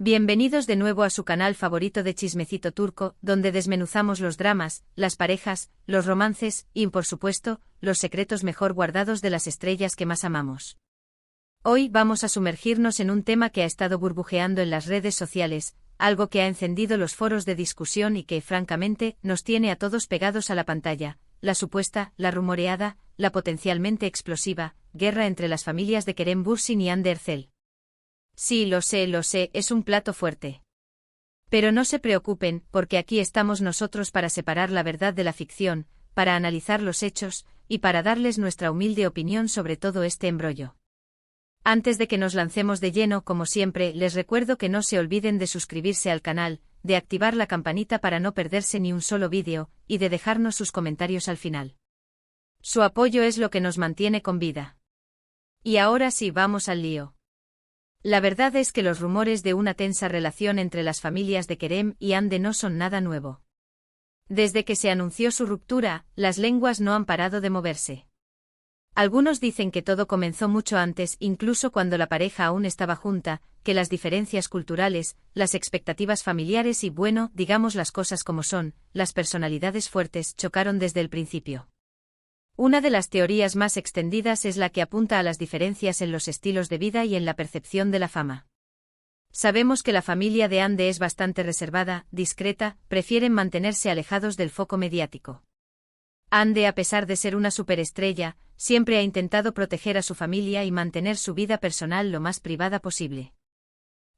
Bienvenidos de nuevo a su canal favorito de Chismecito Turco, donde desmenuzamos los dramas, las parejas, los romances y, por supuesto, los secretos mejor guardados de las estrellas que más amamos. Hoy vamos a sumergirnos en un tema que ha estado burbujeando en las redes sociales, algo que ha encendido los foros de discusión y que, francamente, nos tiene a todos pegados a la pantalla: la supuesta, la rumoreada, la potencialmente explosiva guerra entre las familias de Kerem Bürsin y Hande Erçel. Sí, lo sé, es un plato fuerte. Pero no se preocupen, porque aquí estamos nosotros para separar la verdad de la ficción, para analizar los hechos, y para darles nuestra humilde opinión sobre todo este embrollo. Antes de que nos lancemos de lleno, como siempre, les recuerdo que no se olviden de suscribirse al canal, de activar la campanita para no perderse ni un solo vídeo, y de dejarnos sus comentarios al final. Su apoyo es lo que nos mantiene con vida. Y ahora sí, vamos al lío. La verdad es que los rumores de una tensa relación entre las familias de Kerem y Hande no son nada nuevo. Desde que se anunció su ruptura, las lenguas no han parado de moverse. Algunos dicen que todo comenzó mucho antes, incluso cuando la pareja aún estaba junta, que las diferencias culturales, las expectativas familiares y, bueno, digamos las cosas como son, las personalidades fuertes chocaron desde el principio. Una de las teorías más extendidas es la que apunta a las diferencias en los estilos de vida y en la percepción de la fama. Sabemos que la familia de Hande es bastante reservada, discreta, prefieren mantenerse alejados del foco mediático. Hande, a pesar de ser una superestrella, siempre ha intentado proteger a su familia y mantener su vida personal lo más privada posible.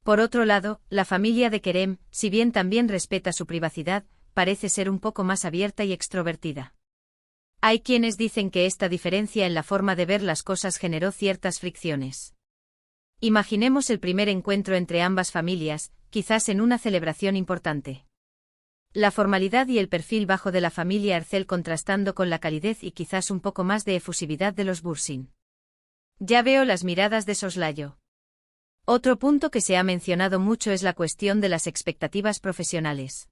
Por otro lado, la familia de Kerem, si bien también respeta su privacidad, parece ser un poco más abierta y extrovertida. Hay quienes dicen que esta diferencia en la forma de ver las cosas generó ciertas fricciones. Imaginemos el primer encuentro entre ambas familias, quizás en una celebración importante. La formalidad y el perfil bajo de la familia Erçel contrastando con la calidez y quizás un poco más de efusividad de los Bürsin. Ya veo las miradas de soslayo. Otro punto que se ha mencionado mucho es la cuestión de las expectativas profesionales.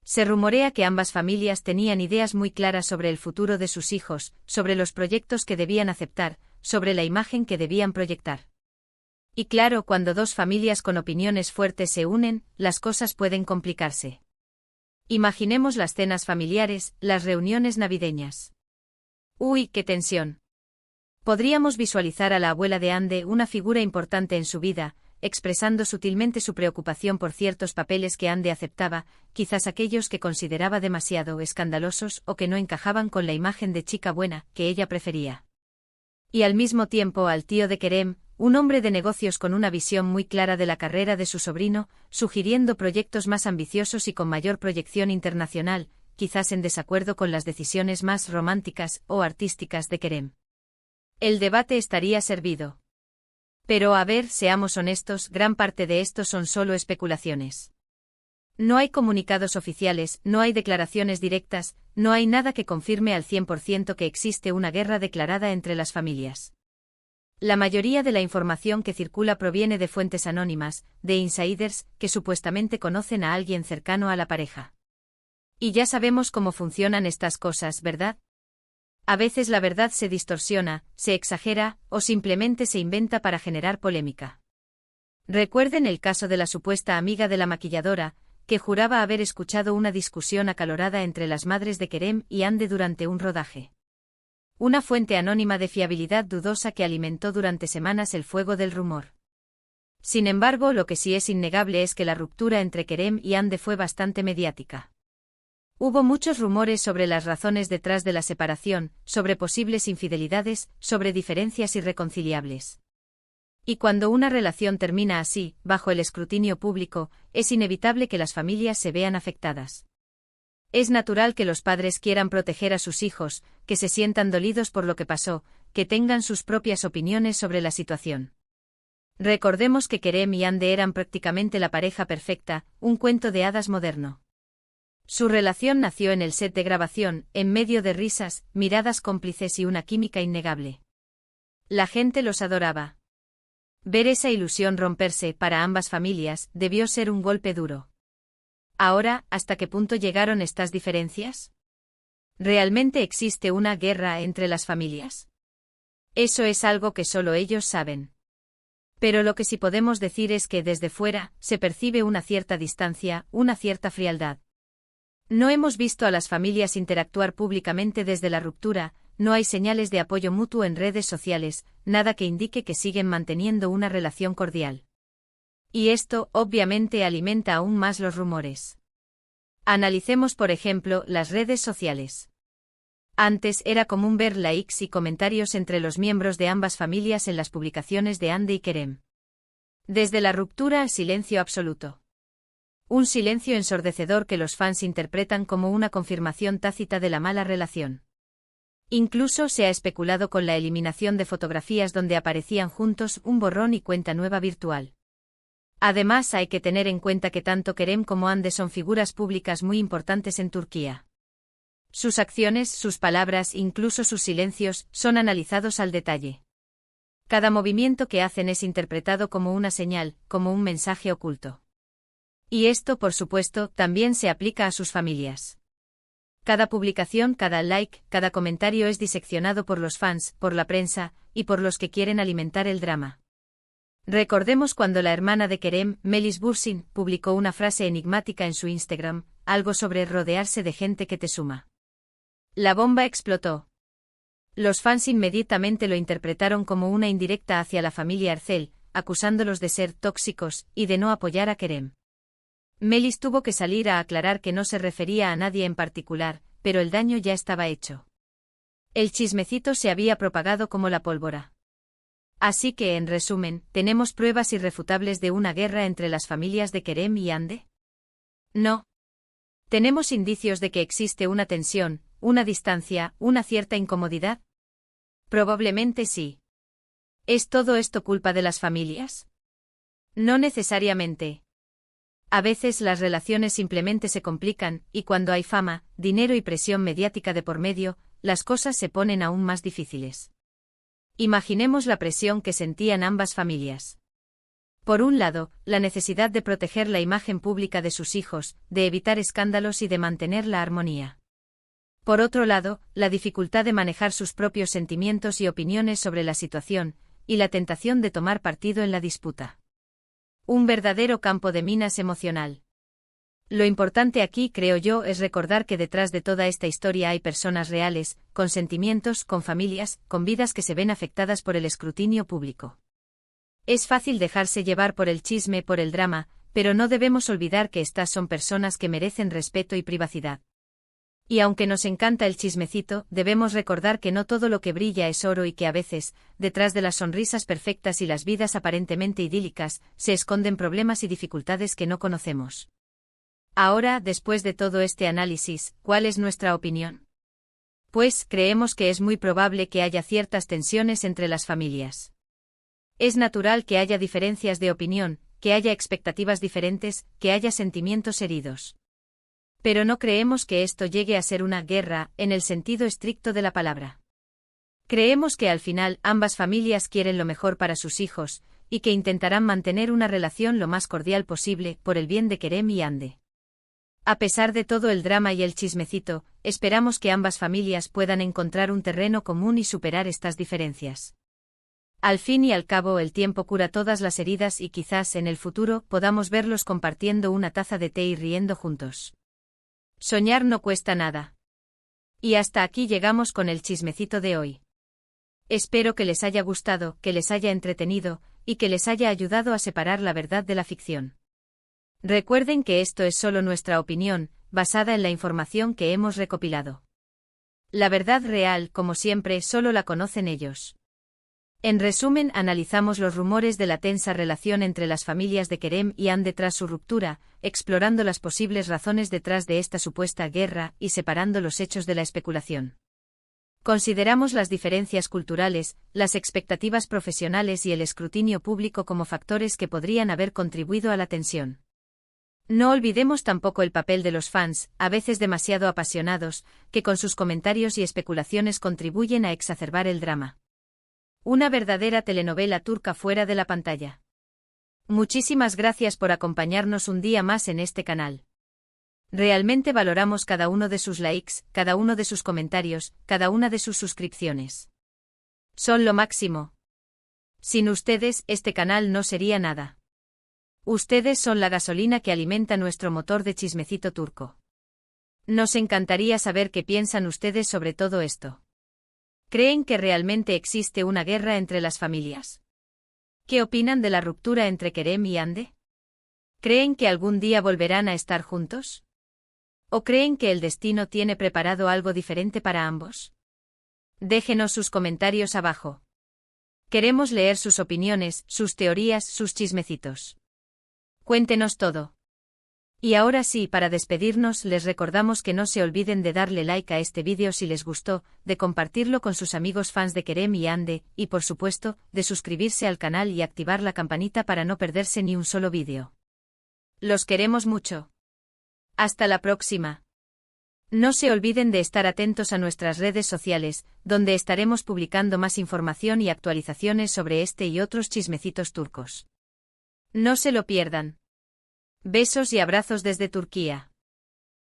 Se rumorea que ambas familias tenían ideas muy claras sobre el futuro de sus hijos, sobre los proyectos que debían aceptar, sobre la imagen que debían proyectar. Y claro, cuando dos familias con opiniones fuertes se unen, las cosas pueden complicarse. Imaginemos las cenas familiares, las reuniones navideñas. ¡Uy, qué tensión! Podríamos visualizar a la abuela de Hande, una figura importante en su vida, expresando sutilmente su preocupación por ciertos papeles que Hande aceptaba, quizás aquellos que consideraba demasiado escandalosos o que no encajaban con la imagen de chica buena que ella prefería. Y al mismo tiempo al tío de Kerem, un hombre de negocios con una visión muy clara de la carrera de su sobrino, sugiriendo proyectos más ambiciosos y con mayor proyección internacional, quizás en desacuerdo con las decisiones más románticas o artísticas de Kerem. El debate estaría servido. Pero a ver, seamos honestos, gran parte de esto son solo especulaciones. No hay comunicados oficiales, no hay declaraciones directas, no hay nada que confirme al 100% que existe una guerra declarada entre las familias. La mayoría de la información que circula proviene de fuentes anónimas, de insiders, que supuestamente conocen a alguien cercano a la pareja. Y ya sabemos cómo funcionan estas cosas, ¿verdad? A veces la verdad se distorsiona, se exagera, o simplemente se inventa para generar polémica. Recuerden el caso de la supuesta amiga de la maquilladora, que juraba haber escuchado una discusión acalorada entre las madres de Kerem y Hande durante un rodaje. Una fuente anónima de fiabilidad dudosa que alimentó durante semanas el fuego del rumor. Sin embargo, lo que sí es innegable es que la ruptura entre Kerem y Hande fue bastante mediática. Hubo muchos rumores sobre las razones detrás de la separación, sobre posibles infidelidades, sobre diferencias irreconciliables. Y cuando una relación termina así, bajo el escrutinio público, es inevitable que las familias se vean afectadas. Es natural que los padres quieran proteger a sus hijos, que se sientan dolidos por lo que pasó, que tengan sus propias opiniones sobre la situación. Recordemos que Kerem y Hande eran prácticamente la pareja perfecta, un cuento de hadas moderno. Su relación nació en el set de grabación, en medio de risas, miradas cómplices y una química innegable. La gente los adoraba. Ver esa ilusión romperse para ambas familias debió ser un golpe duro. Ahora, ¿hasta qué punto llegaron estas diferencias? ¿Realmente existe una guerra entre las familias? Eso es algo que solo ellos saben. Pero lo que sí podemos decir es que desde fuera se percibe una cierta distancia, una cierta frialdad. No hemos visto a las familias interactuar públicamente desde la ruptura, no hay señales de apoyo mutuo en redes sociales, nada que indique que siguen manteniendo una relación cordial. Y esto, obviamente, alimenta aún más los rumores. Analicemos, por ejemplo, las redes sociales. Antes era común ver likes y comentarios entre los miembros de ambas familias en las publicaciones de Hande y Kerem. Desde la ruptura, silencio absoluto. Un silencio ensordecedor que los fans interpretan como una confirmación tácita de la mala relación. Incluso se ha especulado con la eliminación de fotografías donde aparecían juntos, un borrón y cuenta nueva virtual. Además, hay que tener en cuenta que tanto Kerem como Hande son figuras públicas muy importantes en Turquía. Sus acciones, sus palabras, incluso sus silencios, son analizados al detalle. Cada movimiento que hacen es interpretado como una señal, como un mensaje oculto. Y esto, por supuesto, también se aplica a sus familias. Cada publicación, cada like, cada comentario es diseccionado por los fans, por la prensa, y por los que quieren alimentar el drama. Recordemos cuando la hermana de Kerem, Melis Bursin, publicó una frase enigmática en su Instagram, algo sobre rodearse de gente que te suma. La bomba explotó. Los fans inmediatamente lo interpretaron como una indirecta hacia la familia Ercel, acusándolos de ser tóxicos y de no apoyar a Kerem. Melis tuvo que salir a aclarar que no se refería a nadie en particular, pero el daño ya estaba hecho. El chismecito se había propagado como la pólvora. Así que, en resumen, ¿tenemos pruebas irrefutables de una guerra entre las familias de Kerem y Hande? No. ¿Tenemos indicios de que existe una tensión, una distancia, una cierta incomodidad? Probablemente sí. ¿Es todo esto culpa de las familias? No necesariamente. A veces las relaciones simplemente se complican, y cuando hay fama, dinero y presión mediática de por medio, las cosas se ponen aún más difíciles. Imaginemos la presión que sentían ambas familias. Por un lado, la necesidad de proteger la imagen pública de sus hijos, de evitar escándalos y de mantener la armonía. Por otro lado, la dificultad de manejar sus propios sentimientos y opiniones sobre la situación, y la tentación de tomar partido en la disputa. Un verdadero campo de minas emocional. Lo importante aquí, creo yo, es recordar que detrás de toda esta historia hay personas reales, con sentimientos, con familias, con vidas que se ven afectadas por el escrutinio público. Es fácil dejarse llevar por el chisme, por el drama, pero no debemos olvidar que estas son personas que merecen respeto y privacidad. Y aunque nos encanta el chismecito, debemos recordar que no todo lo que brilla es oro y que a veces, detrás de las sonrisas perfectas y las vidas aparentemente idílicas, se esconden problemas y dificultades que no conocemos. Ahora, después de todo este análisis, ¿cuál es nuestra opinión? Pues, creemos que es muy probable que haya ciertas tensiones entre las familias. Es natural que haya diferencias de opinión, que haya expectativas diferentes, que haya sentimientos heridos. Pero no creemos que esto llegue a ser una guerra, en el sentido estricto de la palabra. Creemos que al final ambas familias quieren lo mejor para sus hijos, y que intentarán mantener una relación lo más cordial posible, por el bien de Kerem y Hande. A pesar de todo el drama y el chismecito, esperamos que ambas familias puedan encontrar un terreno común y superar estas diferencias. Al fin y al cabo, el tiempo cura todas las heridas y quizás en el futuro podamos verlos compartiendo una taza de té y riendo juntos. Soñar no cuesta nada. Y hasta aquí llegamos con el chismecito de hoy. Espero que les haya gustado, que les haya entretenido, y que les haya ayudado a separar la verdad de la ficción. Recuerden que esto es solo nuestra opinión, basada en la información que hemos recopilado. La verdad real, como siempre, solo la conocen ellos. En resumen, analizamos los rumores de la tensa relación entre las familias de Kerem y Hande tras su ruptura, explorando las posibles razones detrás de esta supuesta guerra y separando los hechos de la especulación. Consideramos las diferencias culturales, las expectativas profesionales y el escrutinio público como factores que podrían haber contribuido a la tensión. No olvidemos tampoco el papel de los fans, a veces demasiado apasionados, que con sus comentarios y especulaciones contribuyen a exacerbar el drama. Una verdadera telenovela turca fuera de la pantalla. Muchísimas gracias por acompañarnos un día más en este canal. Realmente valoramos cada uno de sus likes, cada uno de sus comentarios, cada una de sus suscripciones. Son lo máximo. Sin ustedes, este canal no sería nada. Ustedes son la gasolina que alimenta nuestro motor de Chismecito Turco. Nos encantaría saber qué piensan ustedes sobre todo esto. ¿Creen que realmente existe una guerra entre las familias? ¿Qué opinan de la ruptura entre Kerem y Hande? ¿Creen que algún día volverán a estar juntos? ¿O creen que el destino tiene preparado algo diferente para ambos? Déjenos sus comentarios abajo. Queremos leer sus opiniones, sus teorías, sus chismecitos. Cuéntenos todo. Y ahora sí, para despedirnos, les recordamos que no se olviden de darle like a este vídeo si les gustó, de compartirlo con sus amigos fans de Kerem y Hande, y por supuesto, de suscribirse al canal y activar la campanita para no perderse ni un solo vídeo. Los queremos mucho. Hasta la próxima. No se olviden de estar atentos a nuestras redes sociales, donde estaremos publicando más información y actualizaciones sobre este y otros chismecitos turcos. No se lo pierdan. Besos y abrazos desde Turquía.